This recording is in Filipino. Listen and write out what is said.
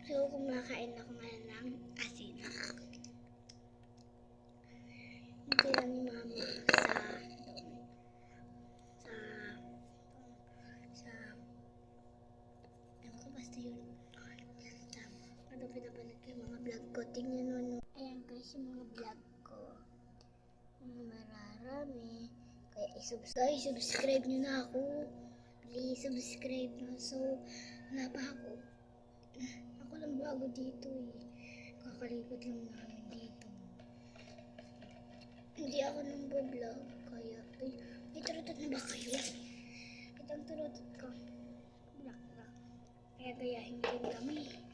So, kumakain ako ngayon ng asin. Hindi lang ni mama ewan ko, basta yun. Ano pinapanood ko yung mga vlog ko. Tingnan mo, no. Ayan guys, yung mga vlog ko. Mararami. Kaya subscribe nyo na ako. Please, subscribe na. So, wala pa ako. Ako lang bago dito eh. Kakalipot lang namin dito. Hindi ako nang vlog. Kaya, ay, may turutot na ba kayo? Itang turutot ko. Black. Kaya gayahin din kami.